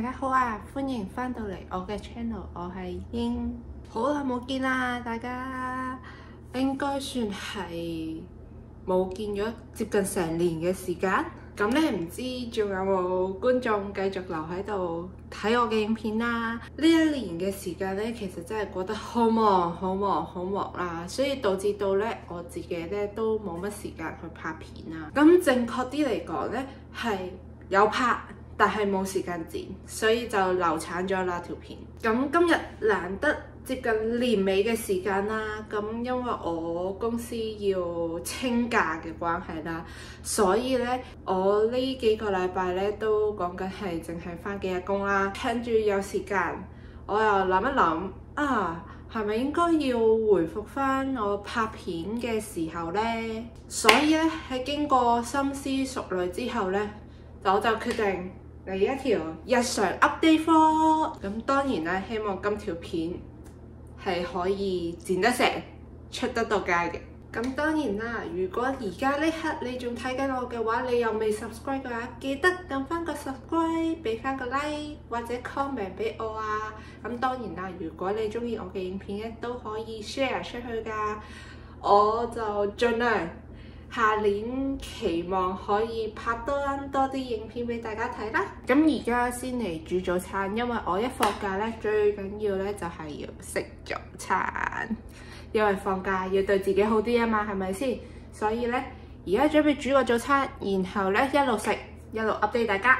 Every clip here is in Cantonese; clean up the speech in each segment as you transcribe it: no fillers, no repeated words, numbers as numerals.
大家好啊，歡迎翻到嚟我嘅 channel， 我係英，好耐冇見啦，大家應該算係冇見咗接近成年嘅時間。咁咧唔知仲有冇觀眾繼續留喺度睇我嘅影片啦？呢一年嘅時間咧，其實真係過得好忙啦，所以導致到咧我自己咧都冇乜時間去拍片啦。咁正確啲嚟講咧係有拍，但係冇時間剪，所以就流產咗那條片。咁今日難得接近年尾嘅時間啦，咁因為我公司要清假嘅關係啦，所以咧我呢幾個禮拜咧都講緊係淨係返幾日工啦。趁住有時間，我又諗一諗啊，係咪應該要回復返我拍片嘅時候呢？所以咧喺經過深思熟慮之後咧，我就決定嚟一條日常 update vlog。咁當然啦，希望今條片係可以剪得成，出得到街嘅。咁當然啦，如果而家呢刻你仲睇緊我嘅話，你又未 subscribe 嘅話，記得撳翻個 subscribe， 俾翻個 like 或者 comment 俾我啊。咁當然啦，如果你中意我嘅影片咧，都可以 share 出去㗎。我就盡量下年期望可以拍多啲影片俾大家睇啦。咁而家先嚟煮早餐，因為我一放假咧，最緊要咧就係要食早餐，因為放假要對自己好啲啊嘛，係咪先？所以咧而家準備煮個早餐，然後咧一路食一路 update 大家。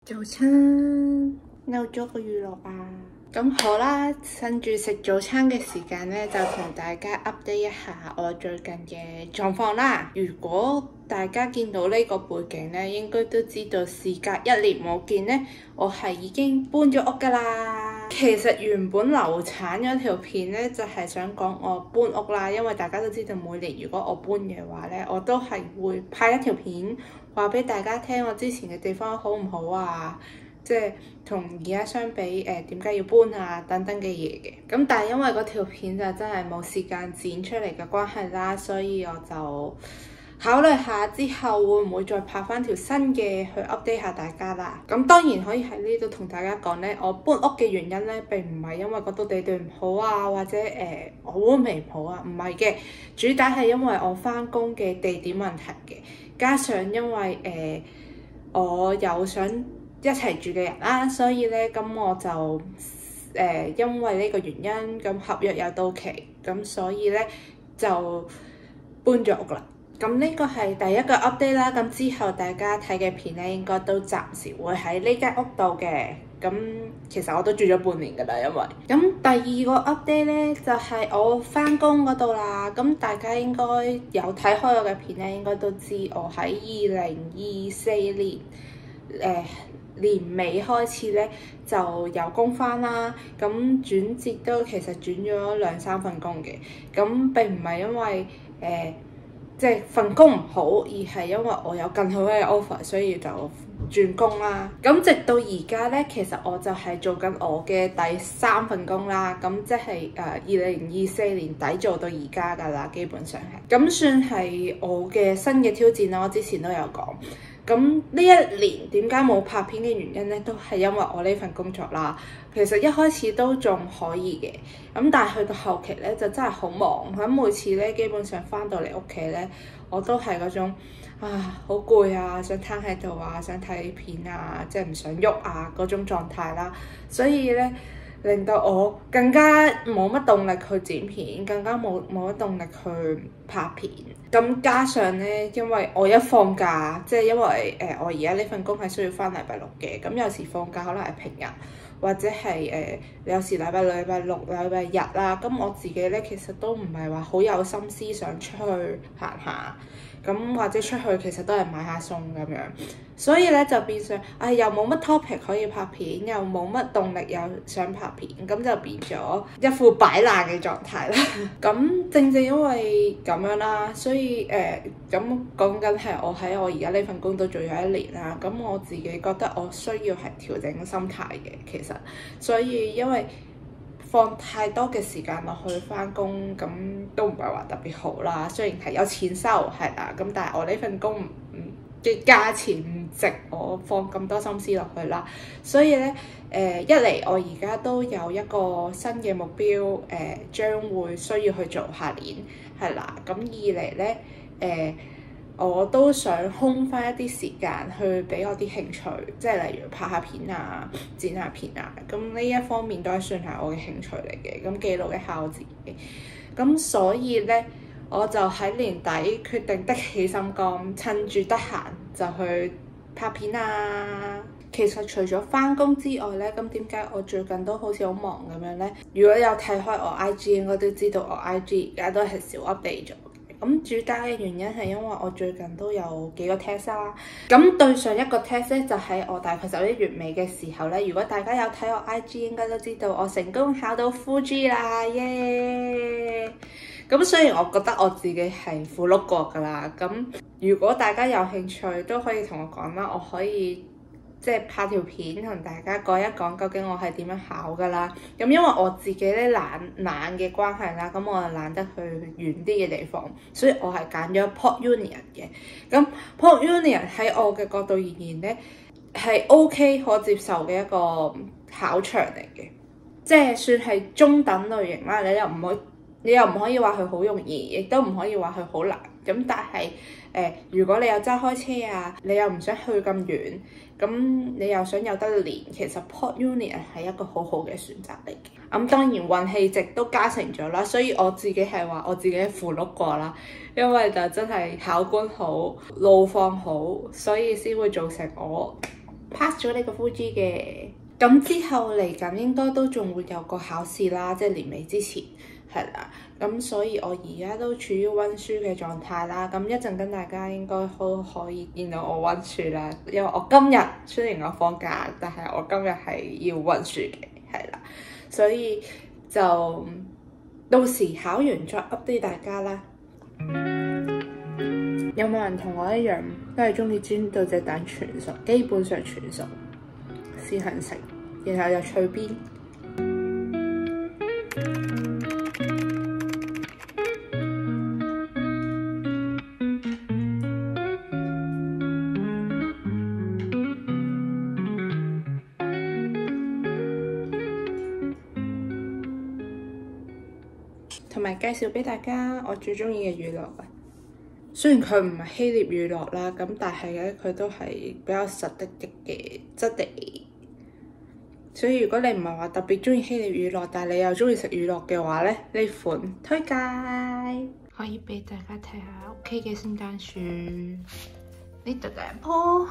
早餐漏咗個娛樂啊！咁好啦，趁住食早餐嘅時間咧，就同大家 update 一下我最近嘅狀況啦。如果大家見到呢個背景咧，應該都知道事隔1年冇見咧，我係已經搬咗屋噶啦。其實原本流產嗰條片咧，就係想講我搬屋啦，因為大家都知道每年如果我搬嘅話咧，我都係會拍一條片話俾大家聽我之前嘅地方好唔好啊，即係同而家相比點解要搬啊等等嘅嘢嘅。咁但係因為嗰條片就真係冇時間剪出嚟嘅關係啦，所以我就考慮下之後會唔會再拍翻條新嘅去 update 下大家啦。咁當然可以喺呢度同大家講呢，我搬屋嘅原因呢並唔係因為嗰度地段唔好啊，或者我搬未唔好啊，唔係嘅，主打係因為我翻工嘅地點問題嘅，加上因為我有想一齊住嘅人啦，所以呢咁我就因為呢個原因，咁合約有到期，咁所以呢就搬咗屋啦。咁呢個係第一個 update 啦，咁之後大家睇嘅片咧，應該都暫時會喺呢間屋度嘅。咁其實我都住咗半年㗎啦，因為咁第二個 update 咧就係我返工嗰度啦。咁大家應該有睇開我嘅片咧，應該都知我喺2024年年尾開始咧就有工返啦。咁轉接都其實轉咗2-3份工嘅。咁並唔係因為即係份工唔好，而係因為我有更好嘅 offer， 所以就轉工啦。咁直到而家咧，其實我就係做緊我嘅第3份工啦。咁即係2024年底做到而家㗎啦，基本上係。咁算係我嘅新嘅挑戰啦。我之前都有講。咁呢一年點解冇拍片嘅原因咧，都係因為我呢份工作啦。其實一開始都仲可以嘅，咁但係去到後期咧就真係好忙。咁每次咧基本上翻到嚟屋企咧，我都係嗰種好攰啊，想攤喺度啊，想睇片啊，即係唔想喐啊嗰種狀態啦。所以咧令到我更加冇乜動力去剪片，更加冇乜動力去拍片。咁加上咧，因為我一放假，即係因為我而家呢份工係需要翻禮拜6嘅，咁有時放假可能係平日，或者係有時禮拜六、禮拜六、禮拜日啦。咁我自己咧其實都唔係話好有心思想出去行下，咁或者出去其實都係買下餸咁樣。所以咧就變相，又冇乜 topic 可以拍片，又冇乜動力又想拍片，咁就變咗一副擺爛嘅狀態啦。咁正因為咁樣啦，所以咁講緊係我喺我而家呢份工都做咗1年啦。咁我自己覺得我需要係調整心態嘅，其實，所以因為放太多嘅時間落去返工，咁都唔係話特別好啦。雖然係有錢收，係啦，咁但係我呢份工嘅價錢唔值我放咁多心思落去啦，所以咧一嚟我而家都有一個新嘅目標，將會需要去做下年，係啦。咁二嚟咧我都想空翻一啲時間去俾我啲興趣，即係例如拍下片啊、剪下片啊，咁呢一方面都係算係我嘅興趣嚟嘅，咁記錄一下我自己。咁所以咧，我就喺年底決定的起心肝，趁住得閒就去拍片啊。其實除咗返工之外咧，咁點解我最近都好似好忙咁樣咧？如果有睇開我 IG 應該都知道我 IG 而家都係少 update 咗。咁主打嘅原因係因為我最近都有幾個 test 啦。咁對上一個 test 咧就喺我大概11月尾嘅時候咧，如果大家有睇我 IG 應該都知道我成功考到 Full G 啦，耶！咁雖然我覺得我自己係符碌過㗎啦，咁如果大家有興趣都可以同我講啦，我可以即係拍條片同大家講一講究竟我係點樣考㗎啦。咁因為我自己咧懶嘅關係啦，咁我就懶得去遠啲嘅地方，所以我係揀咗 Port Union 嘅。咁 Port Union 喺我嘅角度而言咧係 OK 可接受嘅一個考場嚟嘅，即係算係中等類型啦。你又唔可以話佢好容易，亦都唔可以話佢好難。咁但係如果你有揸開車啊，你又唔想去咁遠，咁你又想有得練，其實 Port Union 係一個好好嘅選擇嚟嘅。咁當然運氣值都加成咗啦，所以我自己係話我自己符碌過啦，因為就真係考官好，路況好，所以先會造成我 pass 咗呢個 Full G 嘅。咁之後嚟緊應該都仲會有個考試啦，即係年尾之前。係啦，咁所以我而家都處於溫書嘅狀態啦。咁一陣跟大家應該都可以見到我溫書啦，因為我今日雖然我放假，但係我今日係要溫書嘅，係啦。所以就到時考完再 update 大家啦。有冇人同我一樣都係中意煎到隻蛋全熟，基本上全熟先肯食，然後又脆邊。同埋介紹俾大家我最中意嘅娛樂啊！雖然佢唔係希臘娛樂啦，咁但係咧佢都係比較實的嘅質地。所以如果你唔係話特別中意希臘娛樂，但係你又中意食娛樂嘅話咧，呢款推介可以俾大家睇下屋企嘅聖誕樹。呢度第一棵，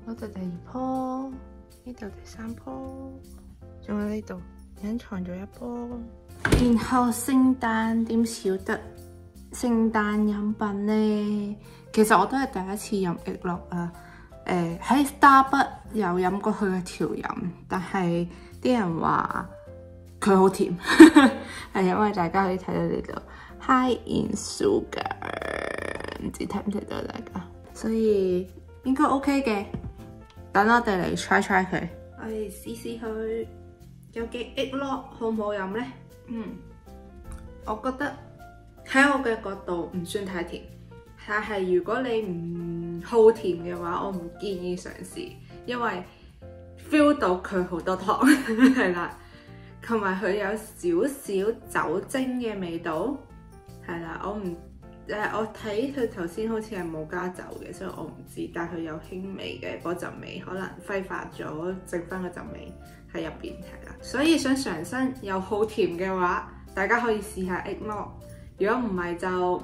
嗰度第二棵，呢度第三棵，仲有呢度隱藏咗一棵。然後聖誕點少得聖誕飲品呢？其實我都係第一次飲益樂啊。喺 Starbucks 有飲過佢嘅調飲，但係啲人話佢好甜，係因為大家可以睇到呢度 high in sugar， 唔知睇唔睇到大家？所以應該 OK 嘅。等我哋嚟 try 佢，我哋試試佢有幾益樂好唔好飲呢？我覺得喺我嘅角度唔算太甜，但係如果你唔好甜嘅話，我唔建議嘗試，因為 feel 到佢好多糖係啦，同埋佢有少少酒精嘅味道，係啦，我睇佢頭先好似係冇加酒嘅，所以我唔知，但係佢有輕微嘅嗰陣味，可能揮發咗，剩翻嗰陣味喺入邊係啦。所以想嘗新又好甜嘅話，大家可以試下 Eggnog。如果唔係就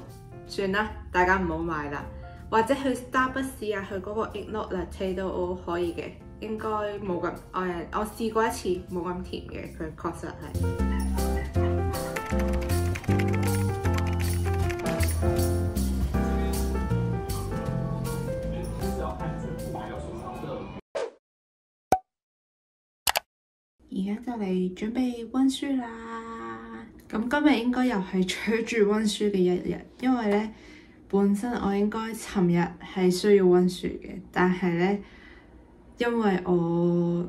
算啦，大家唔好買啦，或者去 Starbucks 試下佢嗰個 Eggnog Latte 都可以嘅。應該冇咁我試過一次冇咁甜嘅，佢確實係。而家就嚟準備溫書啦。咁今日應該又係催住溫書嘅一日，因為咧本身我應該尋日係需要溫書嘅，但係咧因為我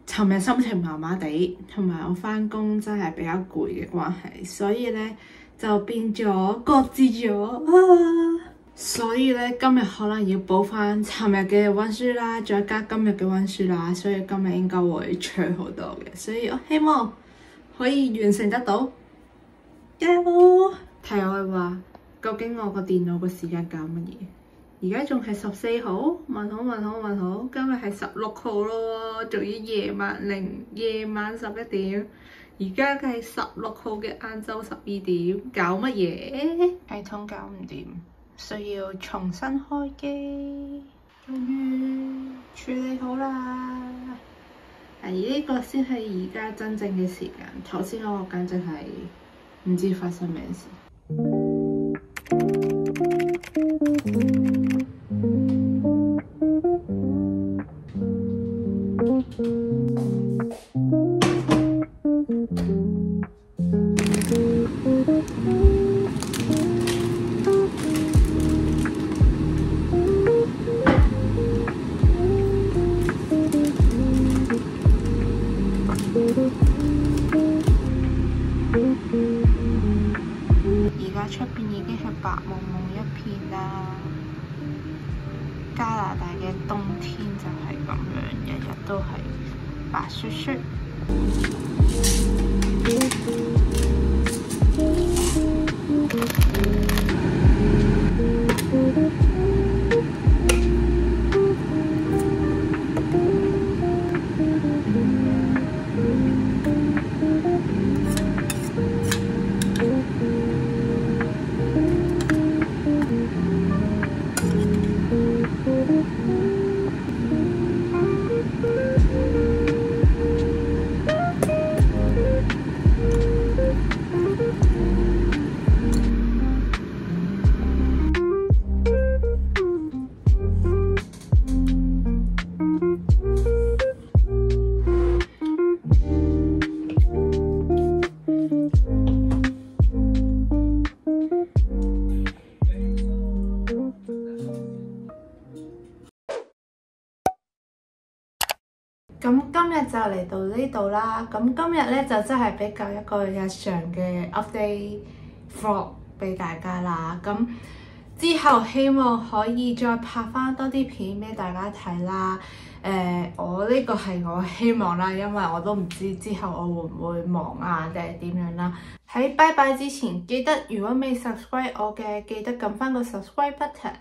尋日心情麻麻地，同埋我返工真係比較攰嘅關係，所以咧就變咗擱置咗。所以咧今日可能要補翻尋日嘅溫書啦，再加今日嘅溫書啦，所以今日應該會催好多嘅，所以我希望可以完成得到。題外話，究竟我個電腦個時間搞乜嘢？而家仲係14號？問好，今日係16號咯，仲要夜晚11點，而家係16號嘅晏晝12點，搞乜嘢？系統搞唔掂，需要重新開機。終於處理好啦！呢個先係而家真正嘅時間，頭先我簡直係唔知發生咩事。而家出邊已經係白濛濛一片啦。加拿大嘅冬天就係咁樣，日日都係白雪雪。咁今日就嚟到呢度啦。咁今日咧就真係比較一個日常嘅 update vlog 俾大家啦。咁之後希望可以再拍翻多啲片俾大家睇啦。我呢個係我希望啦，因為我都唔知之後我會唔會忙啊定係點樣啦。喺拜拜之前，記得如果未 subscribe 我嘅，記得撳翻個 subscribe button，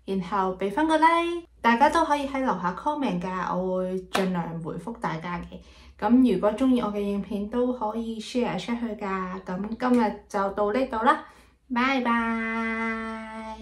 然後俾翻個 like。大家都可以喺樓下 comment 㗎，我會盡量回覆大家嘅。咁如果中意我嘅影片，都可以 share 出去㗎。咁今日就到呢度啦，拜拜。